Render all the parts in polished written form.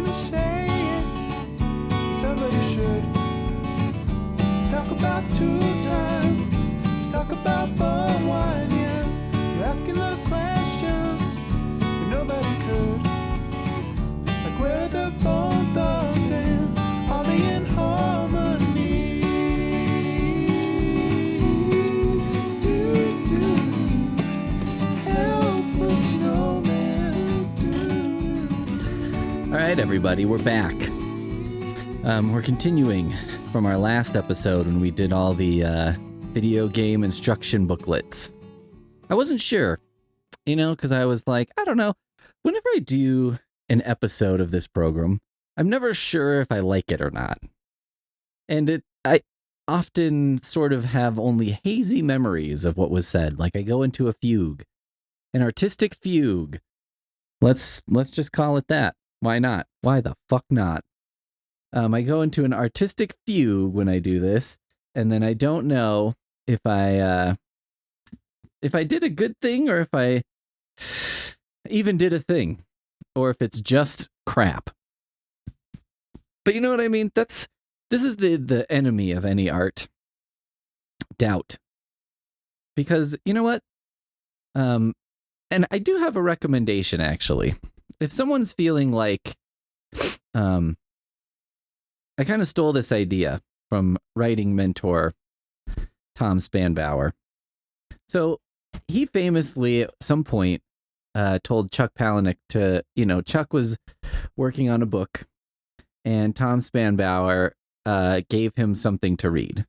gonna say it. Somebody should. Let's talk about two time. Let's talk about bum wine, yeah. You're asking the questions that nobody could. Like where the bone thugs and are they in harmony? Help for Snowman. All right, everybody, we're back. We're continuing from our last episode when we did all the video game instruction booklets. I wasn't sure, because I was like, I don't know. Whenever I do an episode of this program, I'm never sure if I like it or not. And I often sort of have only hazy memories of what was said. Like I go into a fugue, an artistic fugue. Let's just call it that. Why not? Why the fuck not? I go into an artistic fugue when I do this, and then I don't know if I did a good thing or if I even did a thing, or if it's just crap. But you know what I mean? This is the enemy of any art. Doubt. Because you know what? And I do have a recommendation actually. If someone's feeling like I kind of stole this idea from writing mentor Tom Spanbauer. So he famously at some point told Chuck Palahniuk to, Chuck was working on a book and Tom Spanbauer gave him something to read.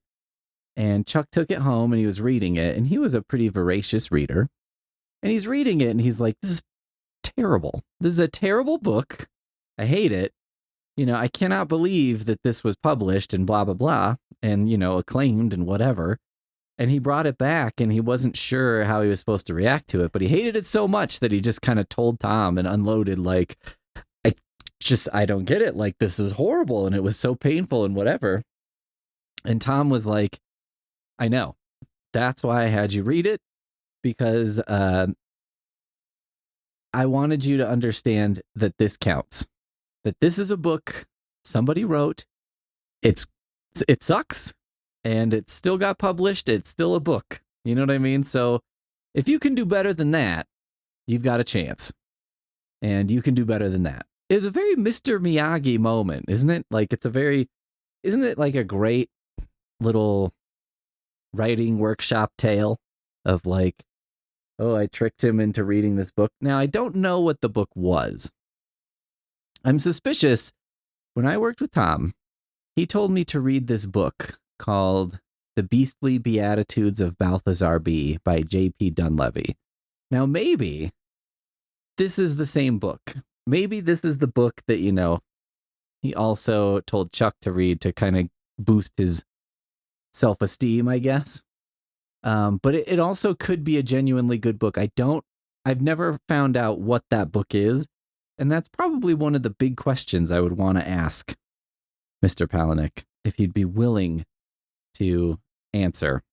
And Chuck took it home and he was reading it, and he was a pretty voracious reader. And he's reading it and he's like, this is terrible. This is a terrible book. I hate it. I cannot believe that this was published and blah, blah, blah, and, acclaimed and whatever. And he brought it back and he wasn't sure how he was supposed to react to it, but he hated it so much that he just kind of told Tom and unloaded like, I don't get it. Like, this is horrible. And it was so painful and whatever. And Tom was like, I know. That's why I had you read it, because I wanted you to understand that this counts. That this is a book somebody wrote. It sucks, and it still got published. It's still a book. You know what I mean? So if you can do better than that, you've got a chance. And you can do better than that. It's a very Mr. Miyagi moment, isn't it? Like isn't it like a great little writing workshop tale of like, oh, I tricked him into reading this book. Now, I don't know what the book was. I'm suspicious. When I worked with Tom, he told me to read this book called The Beastly Beatitudes of Balthazar B. by J.P. Dunleavy. Now, maybe this is the same book. Maybe this is the book that, he also told Chuck to read to kind of boost his self-esteem, I guess. But it also could be a genuinely good book. I've never found out what that book is. And that's probably one of the big questions I would want to ask Mr. Palahniuk, if he'd be willing to answer.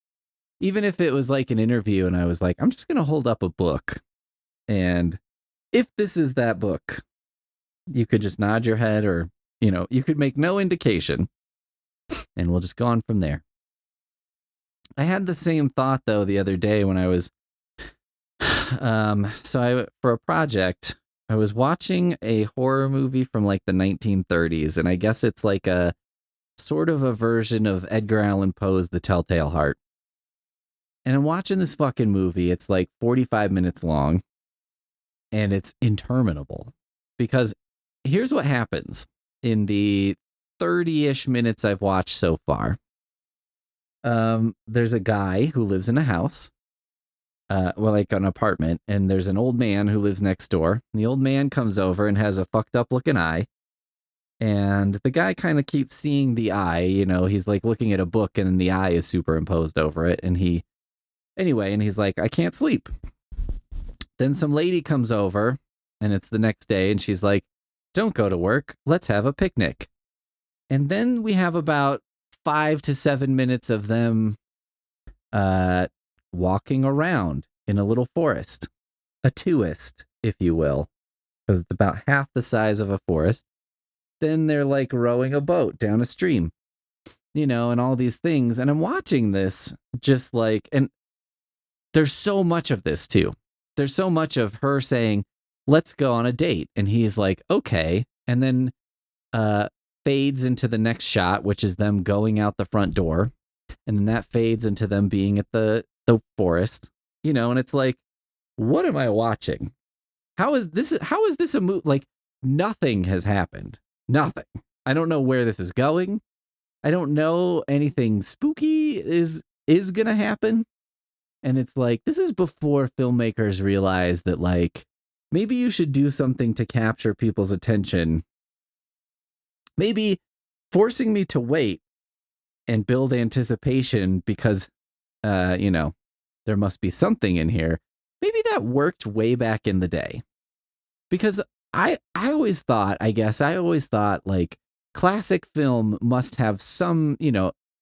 Even if it was like an interview and I was like, I'm just going to hold up a book. And if this is that book, you could just nod your head, or, you could make no indication, and we'll just go on from there. I had the same thought, though, the other day when I was, for a project, I was watching a horror movie from like the 1930s, and I guess it's like a sort of a version of Edgar Allan Poe's The Telltale Heart. And I'm watching this fucking movie. It's like 45 minutes long, and it's interminable. Because here's what happens in the 30-ish minutes I've watched so far. There's a guy who lives in a house. Like an apartment, and there's an old man who lives next door. And the old man comes over and has a fucked up looking eye. And the guy kind of keeps seeing the eye, he's like looking at a book and then the eye is superimposed over it. And he's like, I can't sleep. Then some lady comes over, and it's the next day, and she's like, don't go to work. Let's have a picnic. And then we have about 5 to 7 minutes of them, walking around in a little forest, a tourist, if you will, because it's about half the size of a forest. then they're like rowing a boat down a stream, and all these things. And I'm watching this just like, and there's so much of this too. There's so much of her saying, let's go on a date. And he's like, okay. And then fades into the next shot, which is them going out the front door. And then that fades into them being at the forest, and it's like, what am I watching? How is this a movie? Like, nothing has happened. Nothing. I don't know where this is going. I don't know anything spooky is going to happen. And it's like, this is before filmmakers realize that, like, maybe you should do something to capture people's attention. Maybe forcing me to wait and build anticipation because, there must be something in here. Maybe that worked way back in the day. Because I always thought, like, classic film must have some,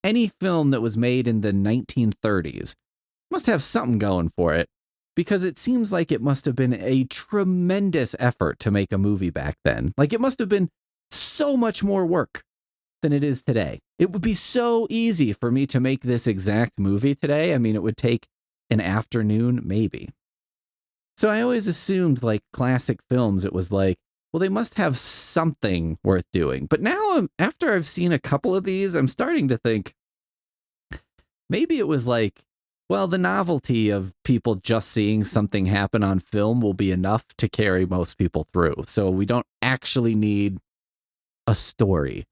any film that was made in the 1930s must have something going for it, because it seems like it must have been a tremendous effort to make a movie back then. Like, it must have been so much more work than it is today. It would be so easy for me to make this exact movie today. I mean, it would take an afternoon, maybe. So I always assumed, like, classic films, it was like, well, they must have something worth doing. But now, after I've seen a couple of these, I'm starting to think maybe it was like, well, the novelty of people just seeing something happen on film will be enough to carry most people through. So we don't actually need a story.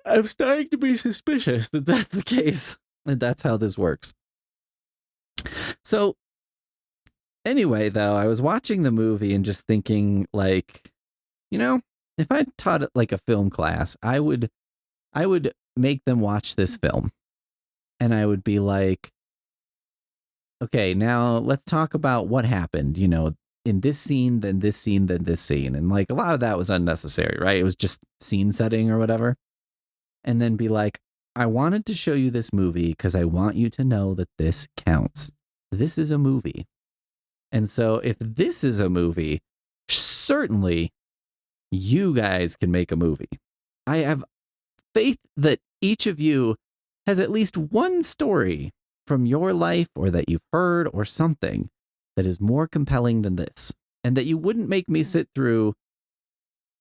I'm starting to be suspicious that that's the case, and that's how this works. So anyway, though, I was watching the movie and just thinking, like, if I taught it like a film class, I would make them watch this film. And I would be like, okay, now let's talk about what happened, in this scene, then this scene, then this scene. And, like, a lot of that was unnecessary, right? It was just scene setting or whatever. And then be like, I wanted to show you this movie because I want you to know that this counts. This is a movie. And so if this is a movie, certainly you guys can make a movie. I have faith that each of you has at least one story from your life or that you've heard or something that is more compelling than this. And that you wouldn't make me sit through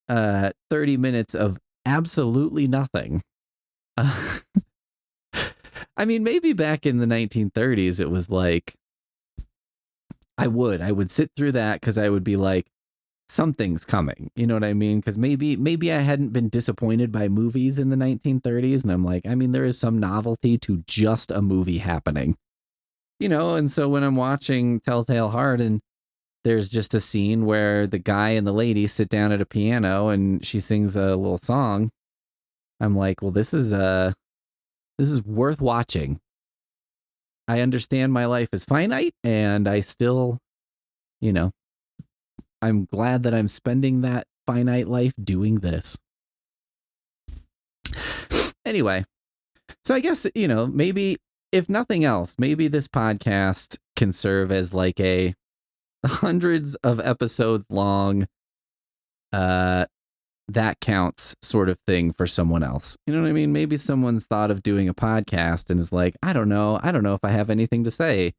30 minutes of absolutely nothing. I mean, maybe back in the 1930s, it was like, I would sit through that because I would be like, something's coming. You know what I mean? Because maybe I hadn't been disappointed by movies in the 1930s. And I'm like, I mean, there is some novelty to just a movie happening, and so when I'm watching Telltale Heart and there's just a scene where the guy and the lady sit down at a piano and she sings a little song, I'm like, well, this is worth watching. I understand my life is finite, and I still, I'm glad that I'm spending that finite life doing this. Anyway, so I guess, maybe, if nothing else, maybe this podcast can serve as like a hundreds of episodes long, that counts sort of thing for someone else. You know what I mean? Maybe someone's thought of doing a podcast and is like, I don't know if I have anything to say.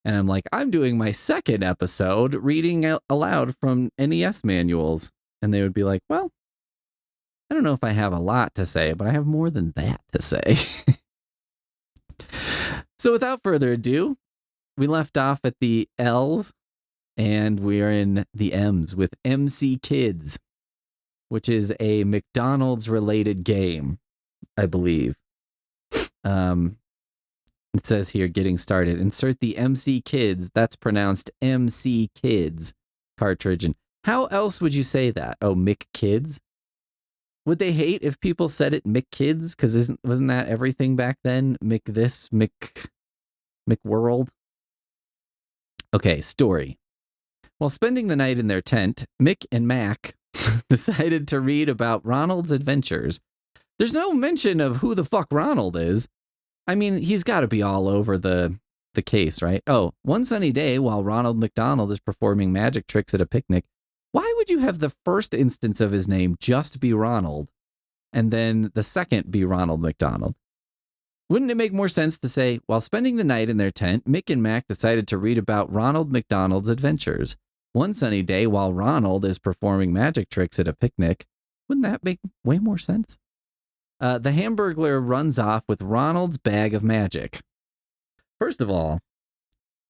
And I'm like, I'm doing my second episode reading out aloud from NES manuals. And they would be like, well, I don't know if I have a lot to say, but I have more than that to say. So without further ado, we left off at the L's and we are in the M's with MC Kids, which is a McDonald's related game, I believe. It says here, getting started. Insert the MC Kids, that's pronounced MC Kids cartridge. And how else would you say that? Oh, Mick Kids? Would they hate if people said it Mick Kids? Because wasn't that everything back then? Mick this, Mick World? Okay, story. While spending the night in their tent, Mick and Mac decided to read about Ronald's adventures. There's no mention of who the fuck Ronald is. I mean, he's got to be all over the case, right? Oh, one sunny day while Ronald McDonald is performing magic tricks at a picnic, Why would you have the first instance of his name just be Ronald and then the second be Ronald McDonald? Wouldn't it make more sense to say, while spending the night in their tent, Mick and Mac decided to read about Ronald McDonald's adventures. One sunny day, while Ronald is performing magic tricks at a picnic. Wouldn't that make way more sense? The Hamburglar runs off with Ronald's bag of magic. First of all,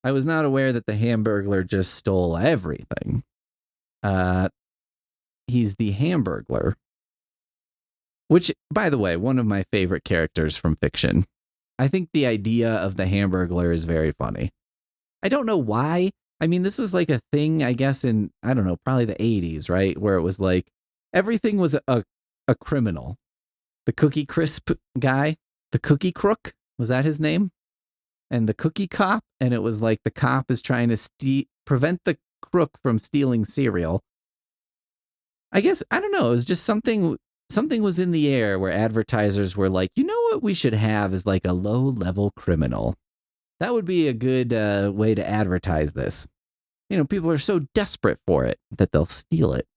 I was not aware that the Hamburglar just stole everything. He's the Hamburglar, which, by the way, one of my favorite characters from fiction. I think the idea of the Hamburglar is very funny. I don't know why. I mean, this was like a thing, I guess, in, I don't know, probably the 80s, right? Where it was like everything was a criminal. The Cookie Crisp guy, the Cookie Crook, was that his name? And the Cookie Cop, and it was like the cop is trying to prevent the crook from stealing cereal. I guess, I don't know, it was just something was in the air where advertisers were like, you know what we should have is like a low-level criminal. That would be a good way to advertise this. You know, people are so desperate for it that they'll steal it.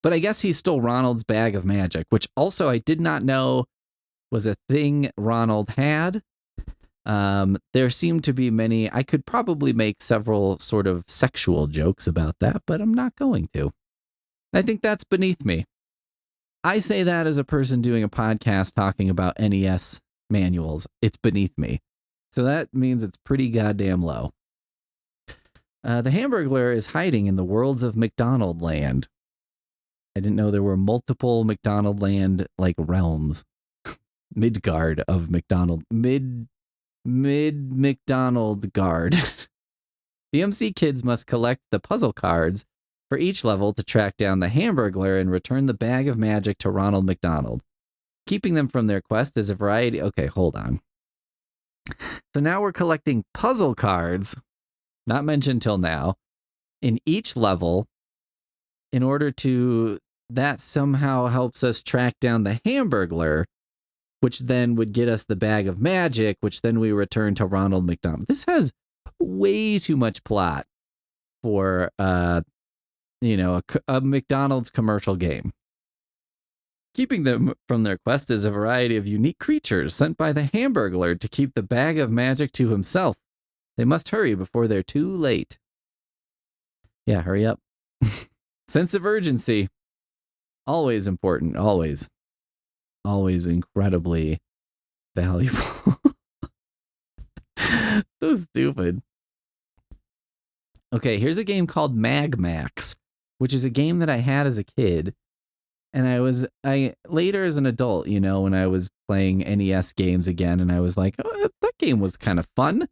But I guess he stole Ronald's bag of magic, which also I did not know was a thing Ronald had. There seemed to be many. I could probably make several sort of sexual jokes about that, but I'm not going to. I think that's beneath me. I say that as a person doing a podcast talking about NES manuals. It's beneath me. So that means it's pretty goddamn low. The Hamburglar is hiding in the worlds of McDonald Land. I didn't know there were multiple McDonald Land like realms. Midgard of McDonald. Mid McDonald Guard. The MC kids must collect the puzzle cards for each level to track down the Hamburglar and return the bag of magic to Ronald McDonald. Keeping them from their quest is a variety. Okay, hold on. So now we're collecting puzzle cards, not mentioned till now, in each level in order to, that somehow helps us track down the Hamburglar, which then would get us the bag of magic, which then we return to Ronald McDonald. This has way too much plot for, a McDonald's commercial game. Keeping them from their quest is a variety of unique creatures sent by the Hamburglar to keep the bag of magic to himself. They must hurry before they're too late. Yeah, hurry up. Sense of urgency. Always important. Always. Always incredibly valuable. So stupid. Okay, here's a game called Mag Max, which is a game that I had as a kid. And I later as an adult, when I was playing NES games again, and I was like, oh, that game was kind of fun.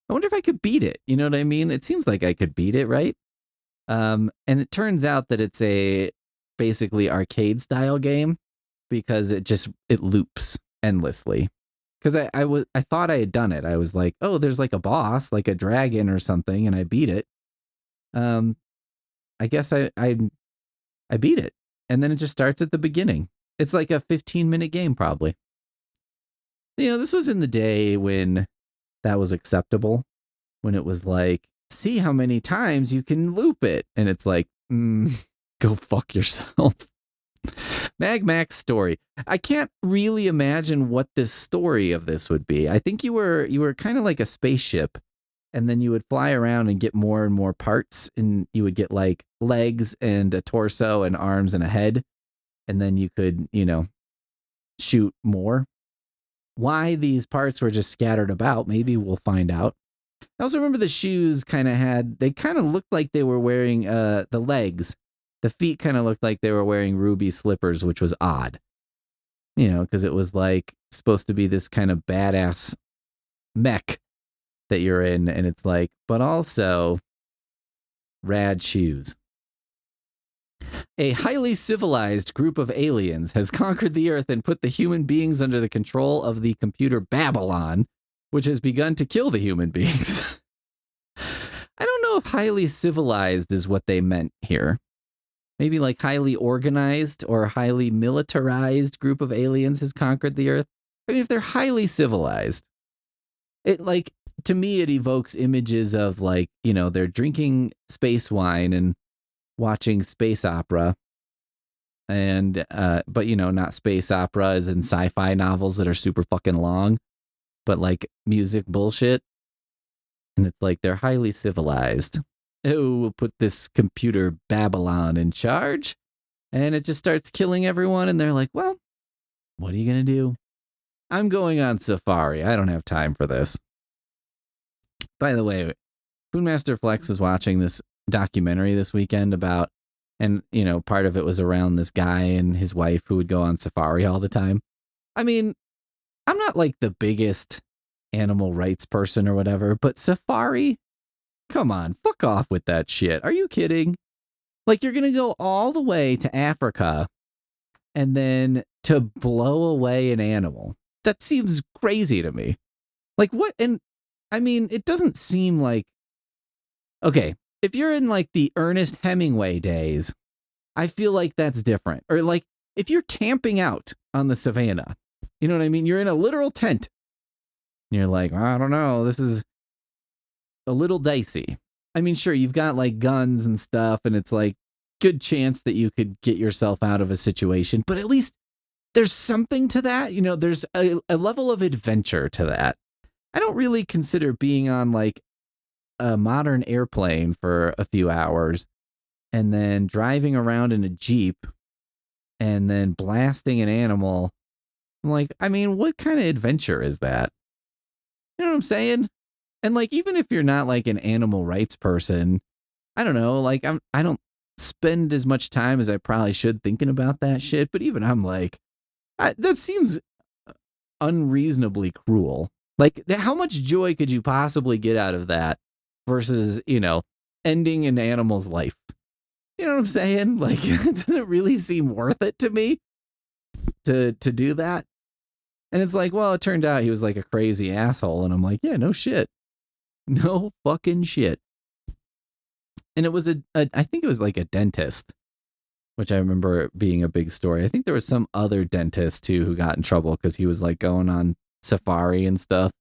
I wonder if I could beat it. You know what I mean? It seems like I could beat it, right? And it turns out that it's a basically arcade style game because it loops endlessly. Because I thought I had done it. I was like, oh, there's like a boss, like a dragon or something, and I beat it. I guess I beat it. And then it just starts at the beginning. It's like a 15-minute game, probably. This was in the day when that was acceptable. When it was like, see how many times you can loop it. And it's like, go fuck yourself. Mag Max story. I can't really imagine what this story of this would be. I think you were kind of like a spaceship. And then you would fly around and get more and more parts, and you would get like legs and a torso and arms and a head. And then you could, shoot more. Why these parts were just scattered about, maybe we'll find out. I also remember the shoes they kind of looked like they were wearing the legs. The feet kind of looked like they were wearing ruby slippers, which was odd. Because it was like supposed to be this kind of badass mech that you're in, and it's like, but also rad shoes. A highly civilized group of aliens has conquered the Earth and put the human beings under the control of the computer Babylon, which has begun to kill the human beings. I don't know if highly civilized is what they meant here. Maybe like highly organized or highly militarized group of aliens has conquered the Earth. I mean, if they're highly civilized, to me, it evokes images of they're drinking space wine and watching space opera. And but not space opera as in sci-fi novels that are super fucking long, but like music bullshit. And it's like they're highly civilized. Oh, we'll put this computer Babylon in charge, and it just starts killing everyone. And they're like, well, what are you gonna do? I'm going on safari. I don't have time for this. By the way, Foodmaster Flex was watching this documentary this weekend about, and part of it was around this guy and his wife who would go on safari all the time. I mean, I'm not like the biggest animal rights person or whatever, but safari? Come on, fuck off with that shit. Are you kidding? Like, you're gonna go all the way to Africa and then to blow away an animal. That seems crazy to me. Like, what? And I mean, it doesn't seem like, okay, if you're in like the Ernest Hemingway days, I feel like that's different. Or like if you're camping out on the savannah, you know what I mean? You're in a literal tent. And you're like, I don't know, this is a little dicey. I mean, sure, you've got like guns and stuff, and it's like good chance that you could get yourself out of a situation, but at least there's something to that. There's a level of adventure to that. I don't really consider being on like a modern airplane for a few hours and then driving around in a Jeep and then blasting an animal. I'm like, I mean, what kind of adventure is that? You know what I'm saying? And like, even if you're not like an animal rights person, I don't know, like I don't spend as much time as I probably should thinking about that shit. But even I'm like, that seems unreasonably cruel. Like, how much joy could you possibly get out of that versus, ending an animal's life? You know what I'm saying? Like, it doesn't really seem worth it to me to do that. And it's like, well, it turned out he was like a crazy asshole. And I'm like, yeah, no shit. No fucking shit. And it was I think it was like a dentist, which I remember being a big story. I think there was some other dentist too who got in trouble because he was like going on safari and stuff,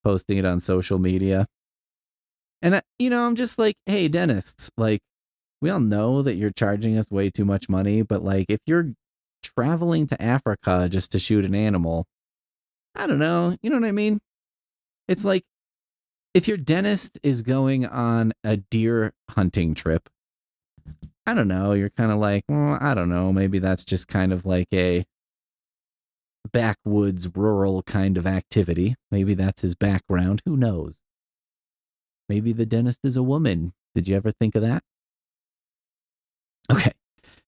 posting it on social media. And, I'm just like, hey, dentists, like, we all know that you're charging us way too much money, but like, if you're traveling to Africa just to shoot an animal, I don't know. You know what I mean? It's like, if your dentist is going on a deer hunting trip, I don't know. You're kind of like, well, I don't know. Maybe that's just kind of like a backwoods, rural kind of activity. Maybe that's his background. Who knows? Maybe the dentist is a woman. Did you ever think of that? Okay.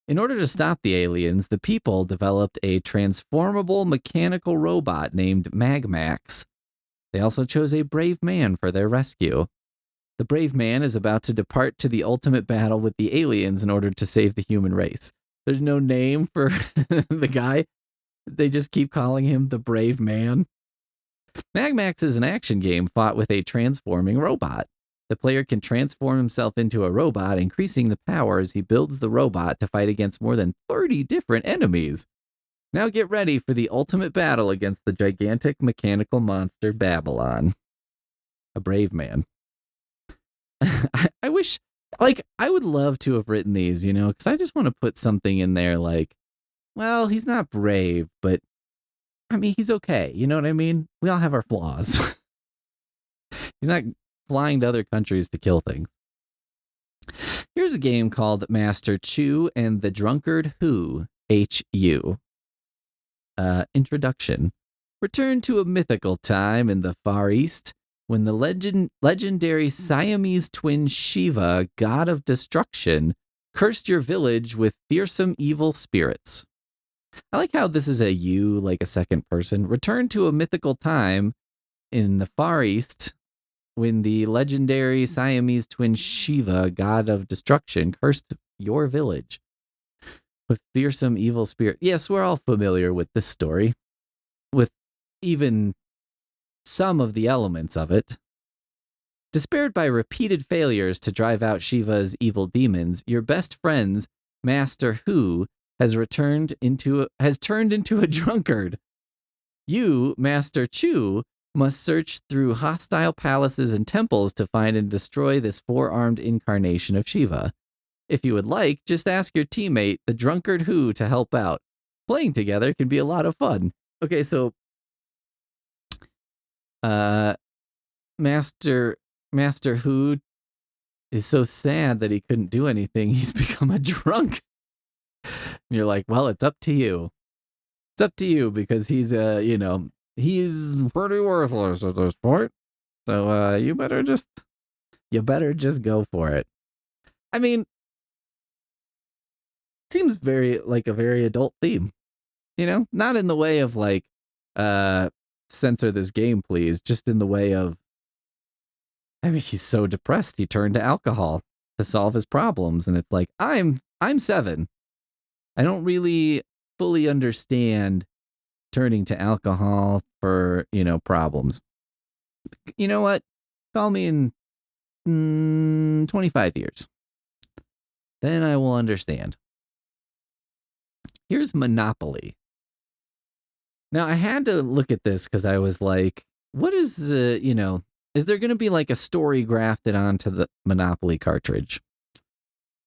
In order to stop the aliens, the people developed a transformable mechanical robot named Magmax. They also chose a brave man for their rescue. The brave man is about to depart to the ultimate battle with the aliens in order to save the human race. There's no name for the guy. They just keep calling him the brave man. Magmax is an action game fought with a transforming robot. The player can transform himself into a robot, increasing the power as he builds the robot to fight against more than 30 different enemies. Now get ready for the ultimate battle against the gigantic mechanical monster Babylon. A brave man. I wish, like, I would love to have written these, because I just want to put something in there like, well, he's not brave, but I mean, he's okay. You know what I mean? We all have our flaws. He's not flying to other countries to kill things. Here's a game called Master Chu and the Drunkard Who, H-U. Introduction. Return to a mythical time in the Far East when the legendary Siamese twin Shiva, god of destruction, cursed your village with fearsome evil spirits. I like how this is a you, like a second person. Return to a mythical time in the Far East when the legendary Siamese twin Shiva, god of destruction, cursed your village with fearsome evil spirit. Yes, we're all familiar with this story, with even some of the elements of it. Despaired by repeated failures to drive out Shiva's evil demons, your best friend's Master Hu has turned into a drunkard. You, Master Chu, must search through hostile palaces and temples to find and destroy this four-armed incarnation of Shiva. If you would like, just ask your teammate, the drunkard who, to help out. Playing together can be a lot of fun. Okay, so uh Master Who is so sad that he couldn't do anything. He's become a drunk. And you're like, well, it's up to you. It's up to you because he's he's pretty worthless at this point. So you better just go for it. I mean, seems very like a very adult theme. Not in the way of like censor this game, please, just in the way of, I mean, he's so depressed he turned to alcohol to solve his problems, and it's like, I'm 7. I don't really fully understand turning to alcohol for, problems. You know what? Call me in 25 years. Then I will understand. Here's Monopoly. Now, I had to look at this because I was like, what is, is there going to be like a story grafted onto the Monopoly cartridge?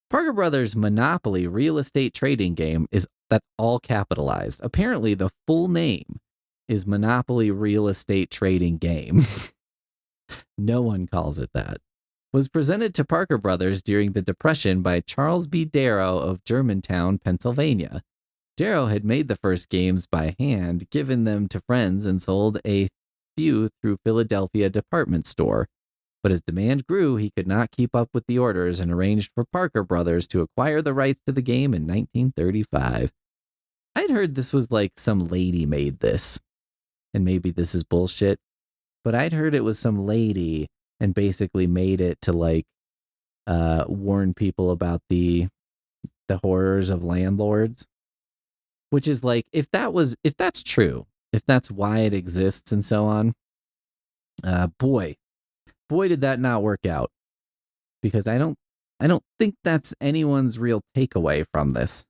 Parker Brothers' Monopoly real estate trading game that's all capitalized. Apparently, the full name is Monopoly Real Estate Trading Game. No one calls it that. Was presented to Parker Brothers during the Depression by Charles B. Darrow of Germantown, Pennsylvania. Darrow had made the first games by hand, given them to friends, and sold a few through Philadelphia department store. But as demand grew, he could not keep up with the orders and arranged for Parker Brothers to acquire the rights to the game in 1935. I'd heard this was like some lady made this, and maybe this is bullshit, but I'd heard it was some lady and basically made it to like warn people about the horrors of landlords, which is like, if that's true, if that's why it exists and so on, boy, did that not work out, because I don't think that's anyone's real takeaway from this.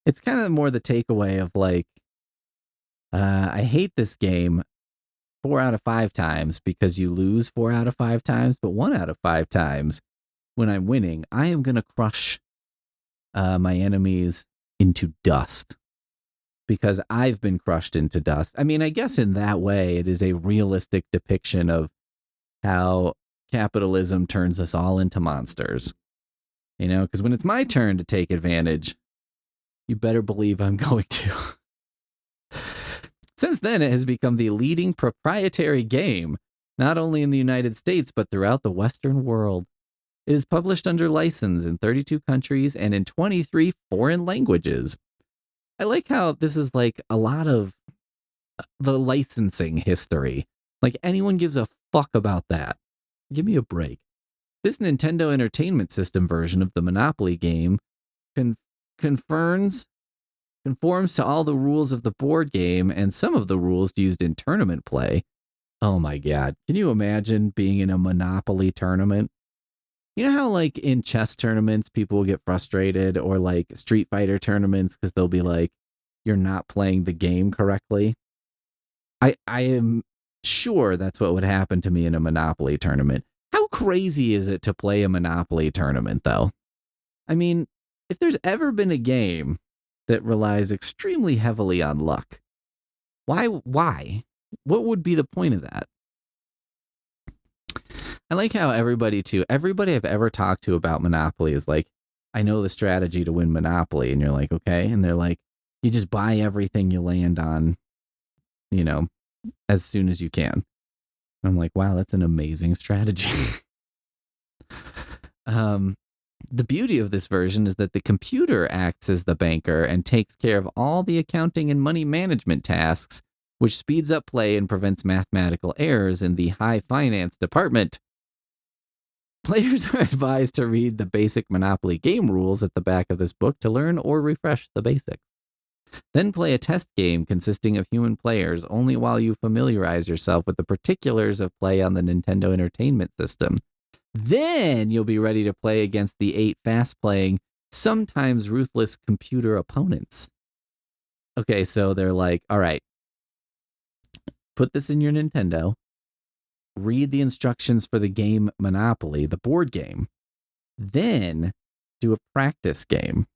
It's kind of more the takeaway of like, I hate this game 4 out of 5 times because you lose 4 out of 5 times, but 1 out of 5 times when I'm winning, I am going to crush my enemies into dust because I've been crushed into dust. I mean, I guess in that way, it is a realistic depiction of how capitalism turns us all into monsters. Because when it's my turn to take advantage, you better believe I'm going to. Since then, it has become the leading proprietary game, not only in the United States, but throughout the Western world. It is published under license in 32 countries and in 23 foreign languages. I like how this is like a lot of the licensing history. Like, anyone gives a fuck about that. Give me a break. This Nintendo Entertainment System version of the Monopoly game conforms to all the rules of the board game and some of the rules used in tournament play. Oh my God. Can you imagine being in a Monopoly tournament? You know how like in chess tournaments, people will get frustrated, or like Street Fighter tournaments, because they'll be like, you're not playing the game correctly? I am sure that's what would happen to me in a Monopoly tournament. How crazy is it to play a Monopoly tournament, though? I mean, if there's ever been a game that relies extremely heavily on luck, why? What would be the point of that? I like how everybody I've ever talked to about Monopoly is like, I know the strategy to win Monopoly. And you're like, okay. And they're like, you just buy everything you land on, as soon as you can. I'm like, wow, that's an amazing strategy. The beauty of this version is that the computer acts as the banker and takes care of all the accounting and money management tasks, which speeds up play and prevents mathematical errors in the high finance department. Players are advised to read the basic Monopoly game rules at the back of this book to learn or refresh the basics. Then play a test game consisting of human players only while you familiarize yourself with the particulars of play on the Nintendo Entertainment System. Then you'll be ready to play against the 8 fast-playing, sometimes ruthless computer opponents. Okay, so they're like, all right, put this in your Nintendo, read the instructions for the game Monopoly, the board game. Then do a practice game.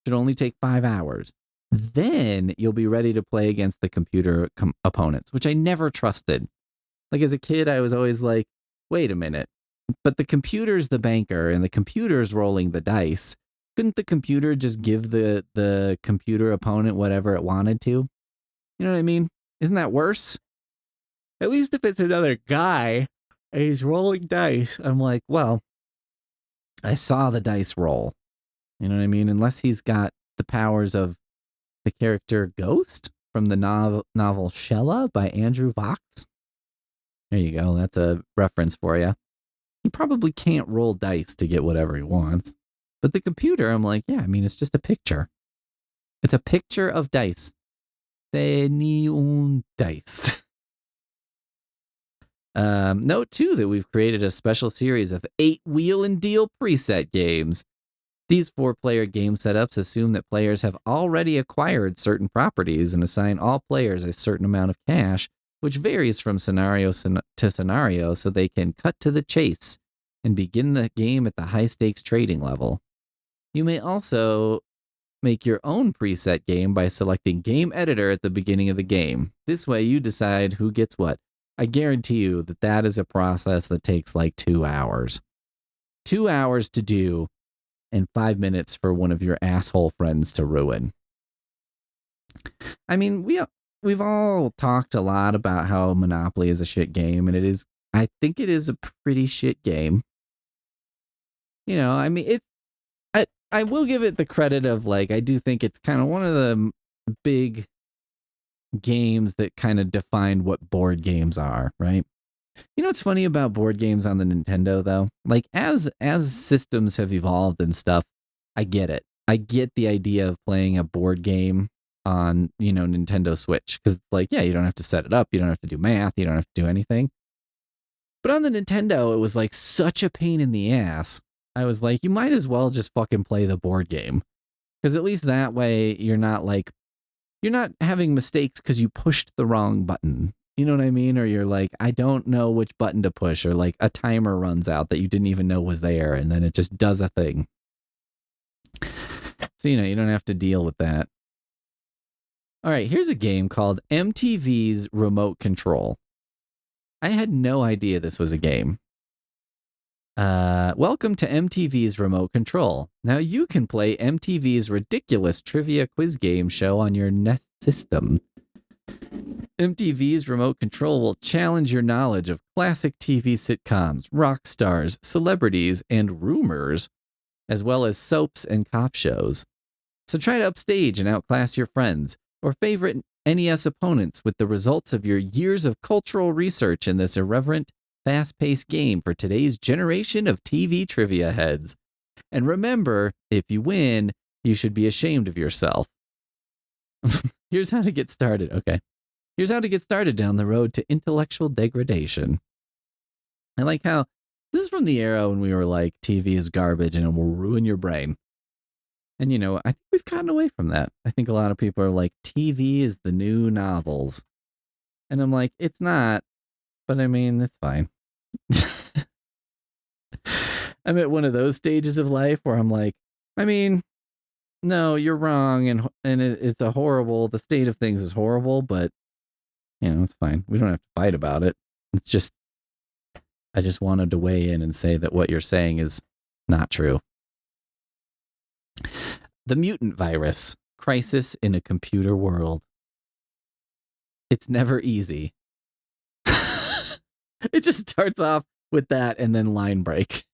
Should only take 5 hours. Then you'll be ready to play against the computer opponents, which I never trusted. Like as a kid, I was always like, wait a minute, but the computer's the banker and the computer's rolling the dice. Couldn't the computer just give the computer opponent whatever it wanted to? You know what I mean? Isn't that worse? At least if it's another guy and he's rolling dice, I'm like, well, I saw the dice roll. You know what I mean? Unless he's got the powers of the character Ghost from the novel Shella by Andrew Vox. There you go. That's a reference for you. He probably can't roll dice to get whatever he wants. But the computer, I'm like, yeah, I mean, it's just a picture. It's a picture of dice. Neon dice. Note, too, that we've created a special series of 8 wheel and deal preset games. These 4-player game setups assume that players have already acquired certain properties and assign all players a certain amount of cash, which varies from scenario to scenario, so they can cut to the chase and begin the game at the high-stakes trading level. You may also make your own preset game by selecting Game Editor at the beginning of the game. This way, you decide who gets what. I guarantee you that is a process that takes like 2 hours. 2 hours to do and 5 minutes for one of your asshole friends to ruin. I mean, we've all talked a lot about how Monopoly is a shit game, and it is. I think it is a pretty shit game. You know, I mean, I will give it the credit of, like, I do think it's kind of one of the big games that kind of defined what board games are, right? You know what's funny about board games on the Nintendo, though? Like, as systems have evolved and stuff, I get it. I get the idea of playing a board game on, Nintendo Switch. Because, like, yeah, you don't have to set it up. You don't have to do math. You don't have to do anything. But on the Nintendo, it was, like, such a pain in the ass. I was like, you might as well just fucking play the board game. Because at least that way, you're not having mistakes because you pushed the wrong button. You know what I mean? Or you're like, I don't know which button to push, or like a timer runs out that you didn't even know was there, and then it just does a thing. So, you don't have to deal with that. All right, here's a game called MTV's Remote Control. I had no idea this was a game. Welcome to MTV's Remote Control. Now you can play MTV's ridiculous trivia quiz game show on your Nest system. MTV's Remote Control will challenge your knowledge of classic TV sitcoms, rock stars, celebrities, and rumors, as well as soaps and cop shows. So try to upstage and outclass your friends, or favorite NES opponents with the results of your years of cultural research in this irreverent, fast-paced game for today's generation of TV trivia heads. And remember, if you win, you should be ashamed of yourself. Here's how to get started. Okay. Here's how to get started down the road to intellectual degradation. I like how this is from the era when we were like, TV is garbage and it will ruin your brain. And, I think we've gotten away from that. I think a lot of people are like, TV is the new novels. And I'm like, it's not. But I mean, it's fine. I'm at one of those stages of life where I'm like, I mean, no, you're wrong. And it's a horrible, the state of things is horrible, but it's fine. We don't have to fight about it. It's just, I just wanted to weigh in and say that what you're saying is not true. The mutant virus, crisis in a computer world. It's never easy. It just starts off with that and then line break.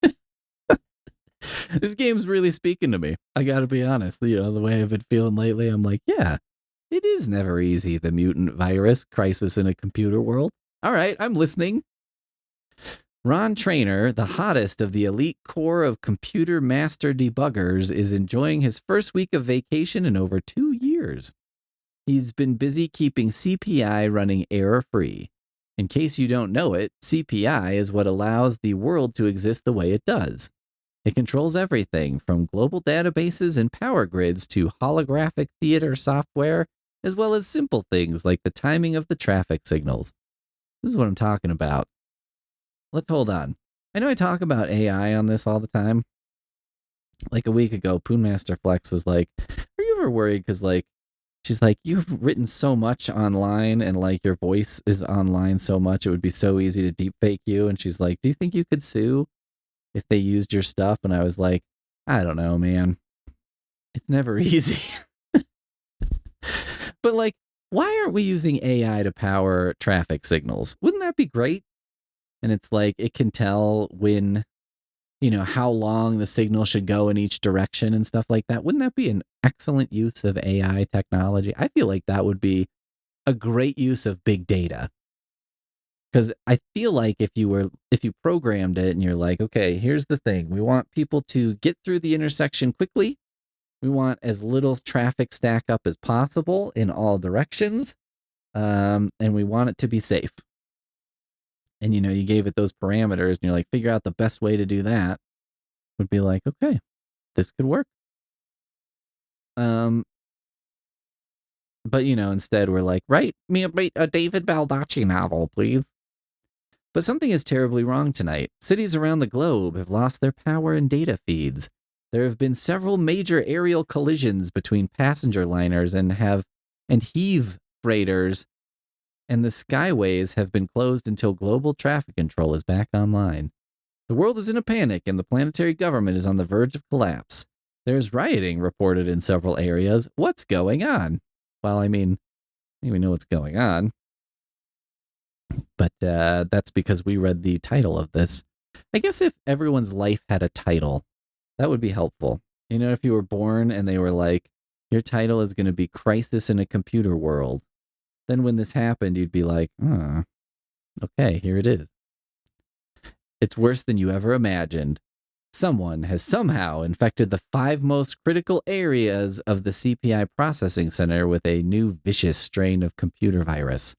This game's really speaking to me. I gotta be honest. The way I've been feeling lately, I'm like, yeah, it is never easy. The mutant virus, crisis in a computer world. All right, I'm listening. Ron Trainer, the hottest of the elite core of computer master debuggers, is enjoying his first week of vacation in over 2 years. He's been busy keeping CPI running error-free. In case you don't know it, CPI is what allows the world to exist the way it does. It controls everything from global databases and power grids to holographic theater software, as well as simple things like the timing of the traffic signals. This is what I'm talking about. Let's hold on. I know I talk about AI on this all the time, like a week ago, Poonmaster Flex was like, "Are you ever worried?" Because like, she's like, "You've written so much online, and like your voice is online so much, it would be so easy to deep fake you." And she's like, "Do you think you could sue if they used your stuff?" And I was like, "I don't know, man. It's never easy." But like, why aren't we using AI to power traffic signals? Wouldn't that be great? And it's like it can tell when, how long the signal should go in each direction and stuff like that. Wouldn't that be an excellent use of AI technology? I feel like that would be a great use of big data. Because I feel like if you programmed it and you're like, okay, here's the thing. We want people to get through the intersection quickly. We want as little traffic stack up as possible in all directions. And we want it to be safe. And you gave it those parameters and you're like, figure out the best way to do that. Would be like, okay, this could work. Um, but instead we're like, write me a David Baldacci novel, please. But something is terribly wrong tonight. Cities around the globe have lost their power and data feeds. There have been several major aerial collisions between passenger liners and heave freighters, and the skyways have been closed until global traffic control is back online. The world is in a panic and the planetary government is on the verge of collapse. There's rioting reported in several areas. What's going on? Well, I mean, we know what's going on. But that's because we read the title of this. I guess if everyone's life had a title, that would be helpful. If you were born and they were like, your title is going to be Crisis in a Computer World. Then when this happened, you'd be like, okay, here it is. It's worse than you ever imagined. Someone has somehow infected the 5 most critical areas of the CPI processing center with a new vicious strain of computer virus.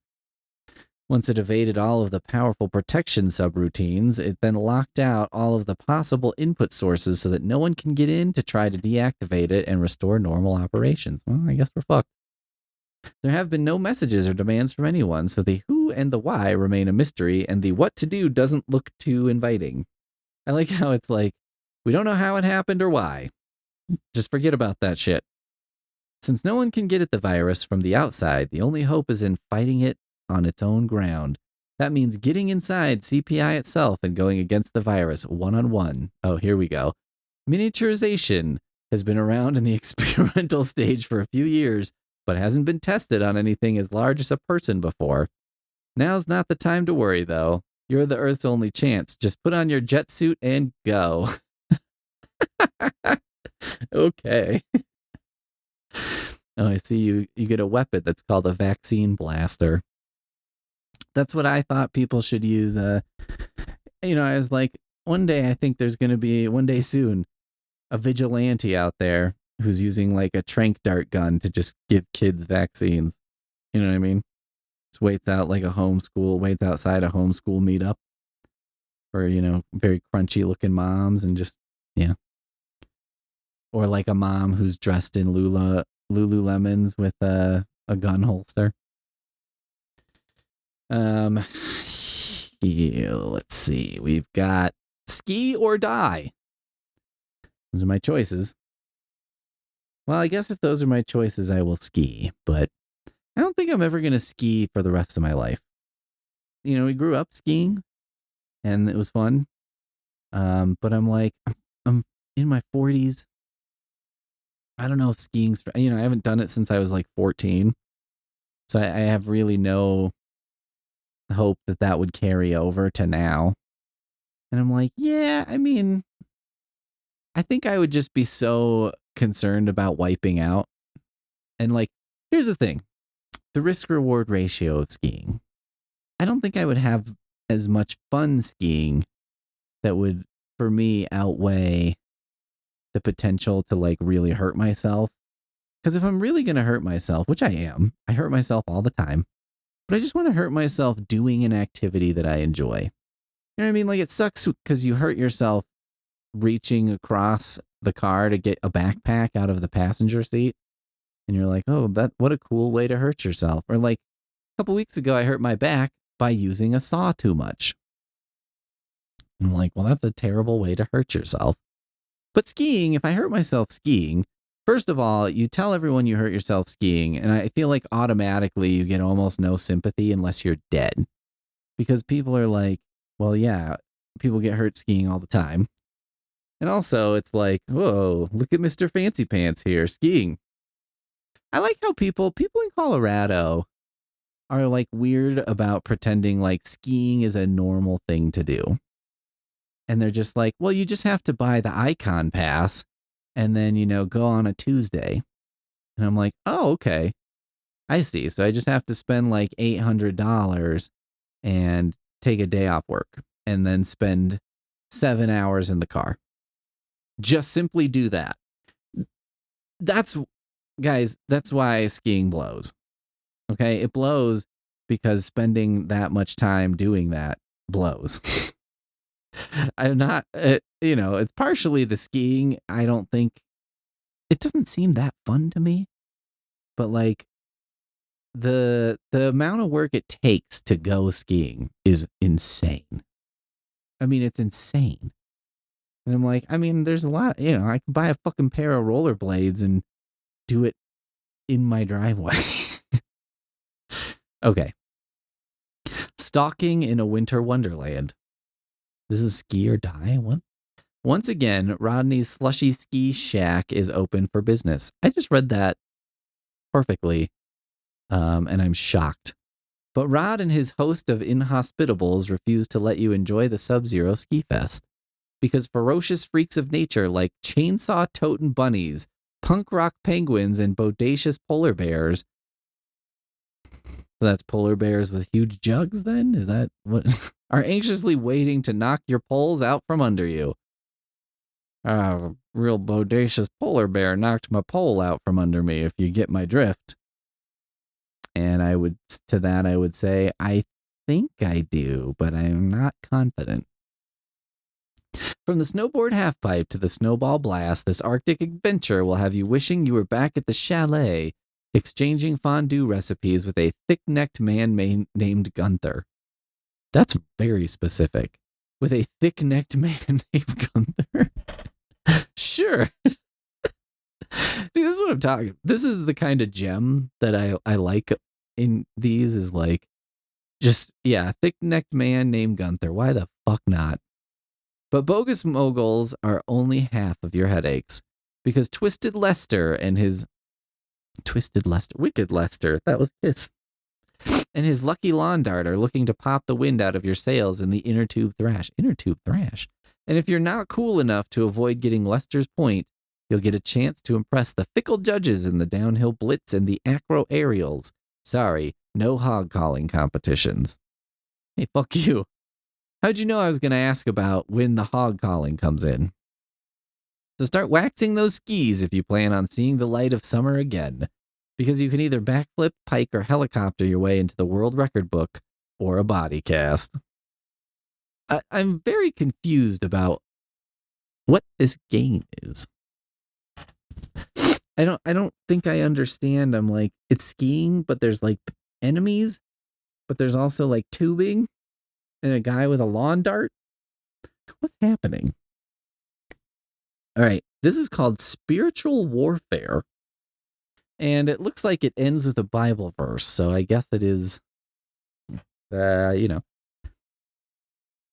Once it evaded all of the powerful protection subroutines, it then locked out all of the possible input sources so that no one can get in to try to deactivate it and restore normal operations. Well, I guess we're fucked. There have been no messages or demands from anyone, so the who and the why remain a mystery, and the what to do doesn't look too inviting. I like how it's like, we don't know how it happened or why. Just forget about that shit. Since no one can get at the virus from the outside, the only hope is in fighting it on its own ground. That means getting inside CPI itself and going against the virus one-on-one. Oh, here we go. Miniaturization has been around in the experimental stage for a few years, but hasn't been tested on anything as large as a person before. Now's not the time to worry, though. You're the Earth's only chance. Just put on your jet suit and go. Okay. Oh, I see you get a weapon that's called a vaccine blaster. That's what I thought people should use. I was like, one day I think there's going to be, one day soon, a vigilante out there who's using like a trank dart gun to just give kids vaccines. You know what I mean? Just waits out like waits outside a homeschool meetup for, very crunchy looking moms and just, yeah. Or like a mom who's dressed in Lululemons with a gun holster. Yeah, let's see. We've got ski or die. Those are my choices. Well, I guess if those are my choices, I will ski, but I don't think I'm ever going to ski for the rest of my life. We grew up skiing and it was fun. But I'm like, I'm in my 40s. I don't know if skiing's, I haven't done it since I was like 14. So I have really no hope that would carry over to now. And I'm like, yeah, I mean, I think I would just be so concerned about wiping out. And like, here's the thing, the risk reward ratio of skiing. I don't think I would have as much fun skiing that would, for me, outweigh the potential to like really hurt myself. Because if I'm really going to hurt myself, which I hurt myself all the time, but I just want to hurt myself doing an activity that I enjoy. You know what I mean? Like, it sucks because you hurt yourself reaching across the car to get a backpack out of the passenger seat. And you're like, oh, what a cool way to hurt yourself. Or like a couple weeks ago, I hurt my back by using a saw too much. I'm like, well, that's a terrible way to hurt yourself. But skiing, if I hurt myself skiing, first of all, you tell everyone you hurt yourself skiing, and I feel like automatically you get almost no sympathy unless you're dead. Because people are like, well, yeah, people get hurt skiing all the time. And also, it's like, whoa, look at Mr. Fancy Pants here skiing. I like how people in Colorado are like weird about pretending like skiing is a normal thing to do. And they're just like, well, you just have to buy the Icon Pass and then, go on a Tuesday. And I'm like, oh, okay. I see. So I just have to spend like $800 and take a day off work and then spend 7 hours in the car. Just simply do that. Guys, that's why skiing blows. Okay. It blows because spending that much time doing that blows. I'm not, it's partially the skiing. I don't think it doesn't seem that fun to me, but like the amount of work it takes to go skiing is insane. I mean, it's insane. And I'm like, there's a lot, I can buy a fucking pair of rollerblades and do it in my driveway. Okay. Stalking in a winter wonderland. This is ski or die. What? Once again, Rodney's slushy ski shack is open for business. I just read that perfectly, and I'm shocked. But Rod and his host of inhospitables refuse to let you enjoy the Sub-Zero Ski Fest because ferocious freaks of nature like chainsaw-toting bunnies, punk rock penguins, and bodacious polar bears. So that's polar bears with huge jugs, then? Is that what? Are anxiously waiting to knock your poles out from under you. A real bodacious polar bear knocked my pole out from under me, if you get my drift. And I would say, I think I do, but I'm not confident. From the snowboard halfpipe to the snowball blast, this Arctic adventure will have you wishing you were back at the chalet, exchanging fondue recipes with a thick-necked man named Gunther. That's very specific. With a thick-necked man named Gunther. Sure. See, this is what I'm talking. This is the kind of gem that I like in these is like, just, yeah, thick-necked man named Gunther. Why the fuck not? But bogus moguls are only half of your headaches because Wicked Lester, that was his, and his lucky lawn dart are looking to pop the wind out of your sails in the inner tube thrash. And if you're not cool enough to avoid getting Lester's point, you'll get a chance to impress the fickle judges in the downhill blitz and the acro aerials. Sorry, no hog calling competitions. Hey, fuck you. How'd you know I was going to ask about when the hog calling comes in? So start waxing those skis if you plan on seeing the light of summer again, because you can either backflip, pike, or helicopter your way into the world record book or a body cast. I'm very confused about what this game is. I don't think I understand. I'm like, it's skiing, but there's like enemies, but there's also like tubing and a guy with a lawn dart. What's happening? All right, this is called Spiritual Warfare. And it looks like it ends with a Bible verse, so I guess it is, Well,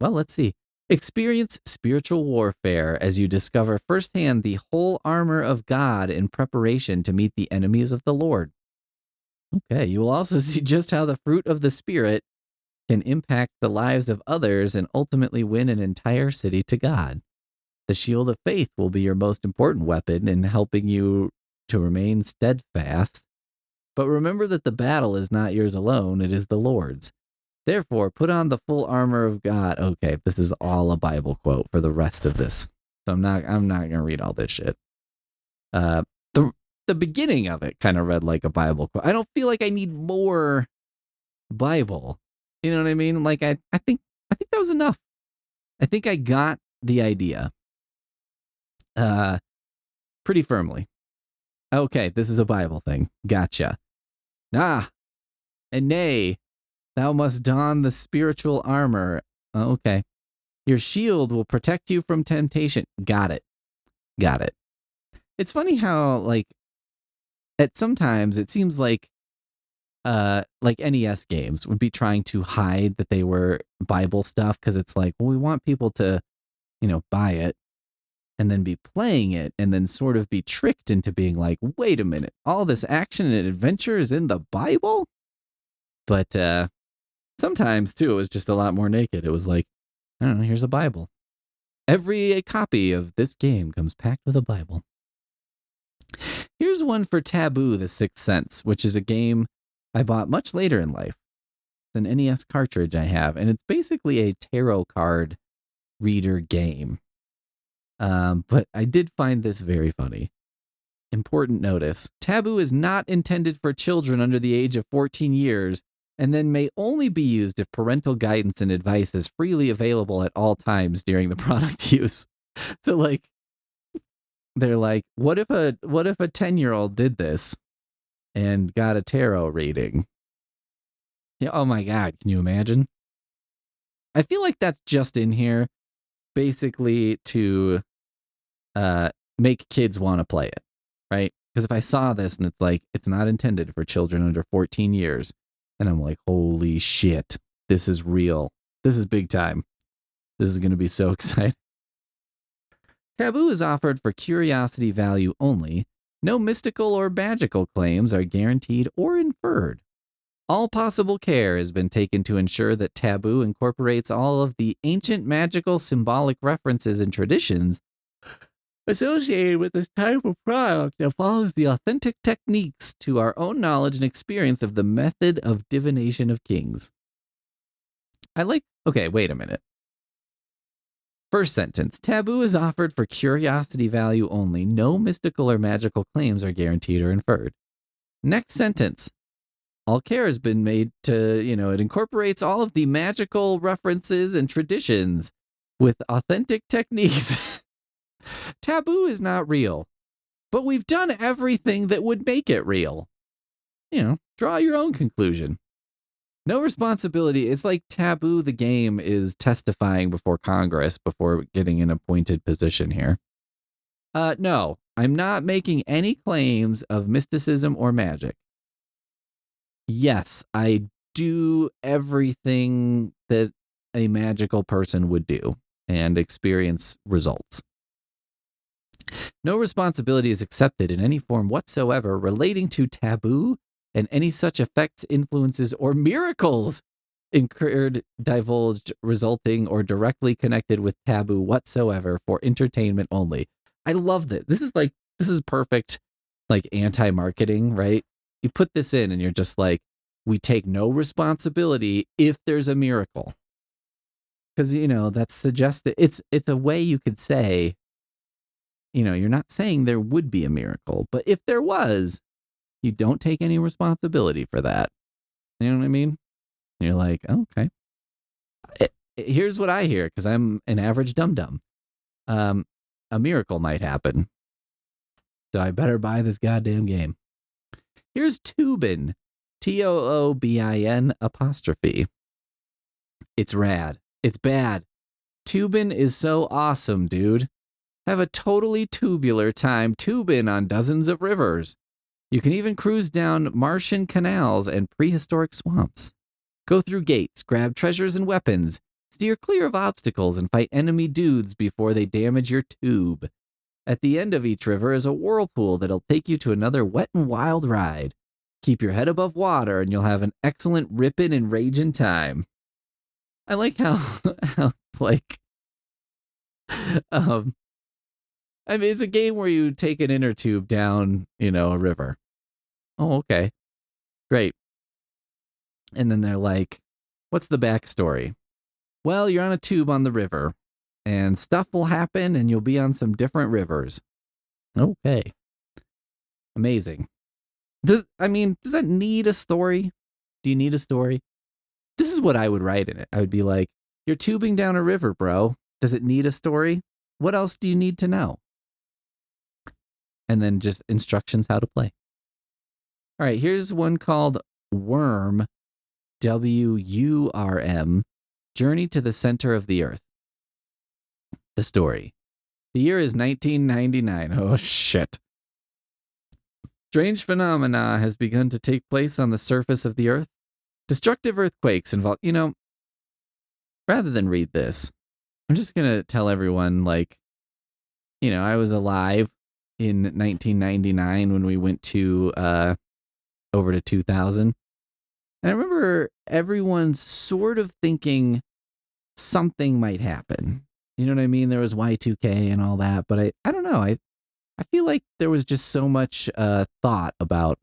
let's see. Experience spiritual warfare as you discover firsthand the whole armor of God in preparation to meet the enemies of the Lord. Okay, you will also see just how the fruit of the Spirit can impact the lives of others and ultimately win an entire city to God. The shield of faith will be your most important weapon in helping you to remain steadfast. But remember that the battle is not yours alone, it is the Lord's. Therefore, put on the full armor of God. Okay, this is all a Bible quote for the rest of this. So I'm not going to read all this shit. The beginning of it kind of read like a Bible quote. I don't feel like I need more Bible. You know what I mean? Like I think that was enough. I think I got the idea. Pretty firmly. Okay, this is a Bible thing. Gotcha. And nay, thou must don the spiritual armor. Okay. Your shield will protect you from temptation. Got it. Got it. It's funny how, like, at sometimes it seems like NES games would be trying to hide that they were Bible stuff because it's like, well, we want people to, buy it and then be playing it and then sort of be tricked into being like, wait a minute, all this action and adventure is in the Bible? But sometimes, too, it was just a lot more naked. It was like, I don't know, here's a Bible. Every copy of this game comes packed with a Bible. Here's one for Taboo, The Sixth Sense, which is a game I bought much later in life. It's an NES cartridge I have, and it's basically a tarot card reader game. But I did find this very funny. Important notice. Taboo is not intended for children under the age of 14 years, and then may only be used if parental guidance and advice is freely available at all times during the product use. So, like, they're like, what if a 10-year-old did this and got a tarot reading? Yeah, oh my God, can you imagine? I feel like that's just in here basically to make kids want to play it, right? Because if I saw this and it's like, it's not intended for children under 14 years, and I'm like, holy shit, this is real. This is big time. This is going to be so exciting. Taboo is offered for curiosity value only. No mystical or magical claims are guaranteed or inferred. All possible care has been taken to ensure that Taboo incorporates all of the ancient magical symbolic references and traditions associated with this type of product that follows the authentic techniques to our own knowledge and experience of the method of divination of kings. Okay, wait a minute. First sentence, Taboo is offered for curiosity value only. No mystical or magical claims are guaranteed or inferred. Next sentence, all care has been made to, it incorporates all of the magical references and traditions with authentic techniques. Taboo is not real, but we've done everything that would make it real. Draw your own conclusion. No responsibility. It's like Taboo, the game, is testifying before Congress before getting an appointed position here. No, I'm not making any claims of mysticism or magic. Yes, I do everything that a magical person would do and experience results. No responsibility is accepted in any form whatsoever relating to Taboo and any such effects, influences, or miracles incurred, divulged, resulting, or directly connected with Taboo whatsoever for entertainment only. I love that. This is perfect, like, anti-marketing, right? You put this in and you're just like, we take no responsibility if there's a miracle. Because, that's suggested. It's a way you could say, you're not saying there would be a miracle, but if there was, you don't take any responsibility for that. You know what I mean? And you're like, oh, okay. Here's what I hear, because I'm an average dum-dum. A miracle might happen. So I better buy this goddamn game. Here's Toobin. Toobin apostrophe. It's rad. It's bad. Toobin is so awesome, dude. Have a totally tubular time tubing on dozens of rivers. You can even cruise down Martian canals and prehistoric swamps. Go through gates, grab treasures and weapons, steer clear of obstacles, and fight enemy dudes before they damage your tube. At the end of each river is a whirlpool that'll take you to another wet and wild ride. Keep your head above water and you'll have an excellent rippin' and ragin' time. I like how it's a game where you take an inner tube down, a river. Oh, okay. Great. And then they're like, what's the backstory? Well, you're on a tube on the river, and stuff will happen, and you'll be on some different rivers. Okay. Amazing. Does that need a story? Do you need a story? This is what I would write in it. I would be like, you're tubing down a river, bro. Does it need a story? What else do you need to know? And then just instructions how to play. All right, here's one called Worm, WURM, Journey to the Center of the Earth. The story. The year is 1999. Oh, shit. Strange phenomena has begun to take place on the surface of the Earth. Destructive earthquakes involve, rather than read this, I'm just going to tell everyone, I was alive in 1999 when we went to, over to 2000. And I remember everyone sort of thinking something might happen. You know what I mean? There was Y2K and all that, but I don't know. I feel like there was just so much thought about,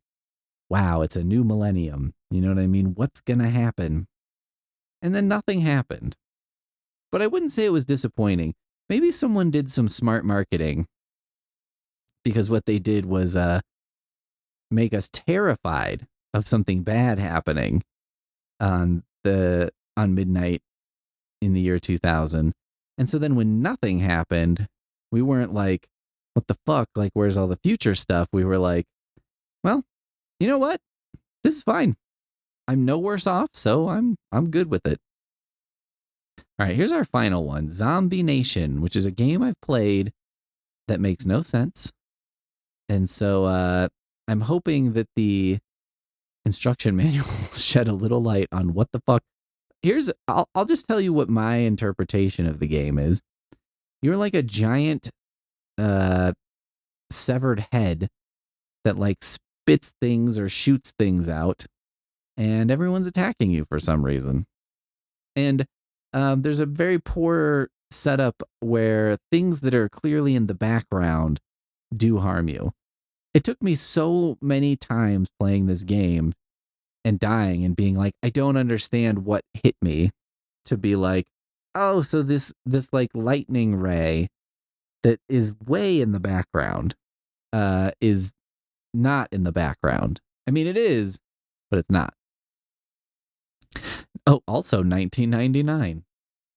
wow, it's a new millennium. You know what I mean? What's going to happen? And then nothing happened. But I wouldn't say it was disappointing. Maybe someone did some smart marketing, because what they did was make us terrified of something bad happening on midnight in the year 2000. And so then when nothing happened, we weren't like, what the fuck? Like, where's all the future stuff? We were like, well, you know what? This is fine. I'm no worse off, so I'm good with it. All right, here's our final one, Zombie Nation, which is a game I've played that makes no sense. And so I'm hoping that the instruction manual will shed a little light on what the fuck. I'll just tell you what my interpretation of the game is. You're like a giant severed head that like spits things or shoots things out, and everyone's attacking you for some reason. And there's a very poor setup where things that are clearly in the background do harm you. It took me so many times playing this game and dying and being like, I don't understand what hit me, to be like, oh, so this like lightning ray that is way in the background is not in the background. I mean, it is, but it's not. Oh, also 1999.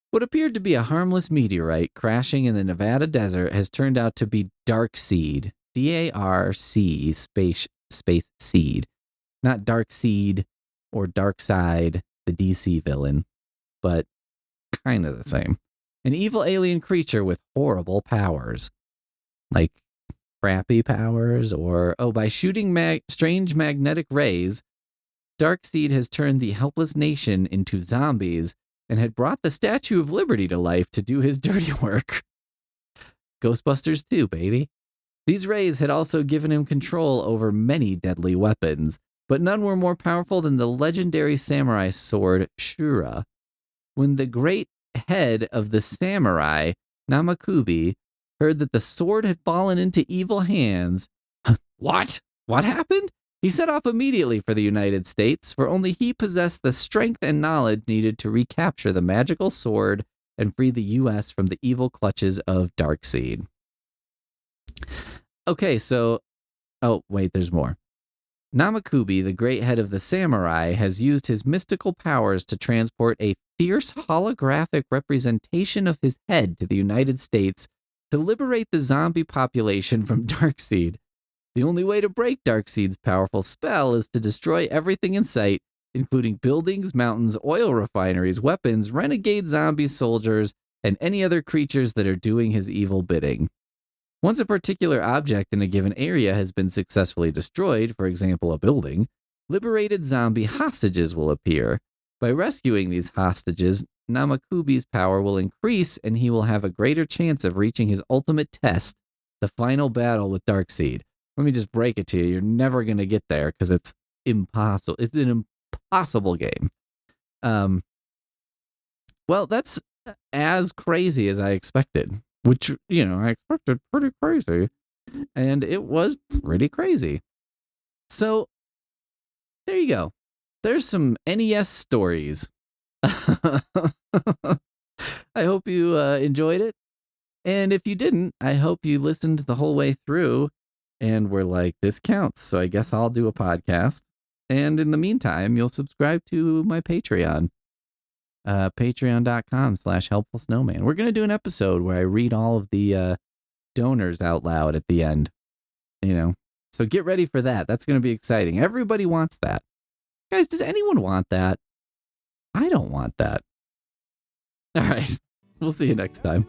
What appeared to be a harmless meteorite crashing in the Nevada desert has turned out to be Darkseid. D-A-R-C space seed. Not Darkseid or Darkseid, the DC villain, but kind of the same. An evil alien creature with horrible powers. Like crappy powers, or, by shooting strange magnetic rays, Darkseid has turned the helpless nation into zombies and had brought the Statue of Liberty to life to do his dirty work. Ghostbusters 2, baby. These rays had also given him control over many deadly weapons, but none were more powerful than the legendary samurai sword Shura. When the great head of the samurai, Namakubi, heard that the sword had fallen into evil hands, What? What happened? He set off immediately for the United States, for only he possessed the strength and knowledge needed to recapture the magical sword and free the U.S. from the evil clutches of Darkseid. Okay, so... Oh, wait, there's more. Namakubi, the great head of the samurai, has used his mystical powers to transport a fierce holographic representation of his head to the United States to liberate the zombie population from Darkseid. The only way to break Darkseid's powerful spell is to destroy everything in sight, including buildings, mountains, oil refineries, weapons, renegade zombie soldiers, and any other creatures that are doing his evil bidding. Once a particular object in a given area has been successfully destroyed, for example, a building, liberated zombie hostages will appear. By rescuing these hostages, Namakubi's power will increase and he will have a greater chance of reaching his ultimate test, the final battle with Darkseid. Let me just break it to you. You're never going to get there because it's impossible. It's an impossible game. Well, that's as crazy as I expected, which, I expected pretty crazy. And it was pretty crazy. So there you go. There's some NES stories. I hope you enjoyed it. And if you didn't, I hope you listened the whole way through and we're like, this counts, so I guess I'll do a podcast. And in the meantime, you'll subscribe to my Patreon, patreon.com/helpfulsnowman. We're going to do an episode where I read all of the donors out loud at the end, So get ready for that. That's going to be exciting. Everybody wants that. Guys, does anyone want that? I don't want that. All right. We'll see you next time.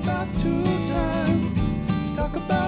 about two time. Let's talk about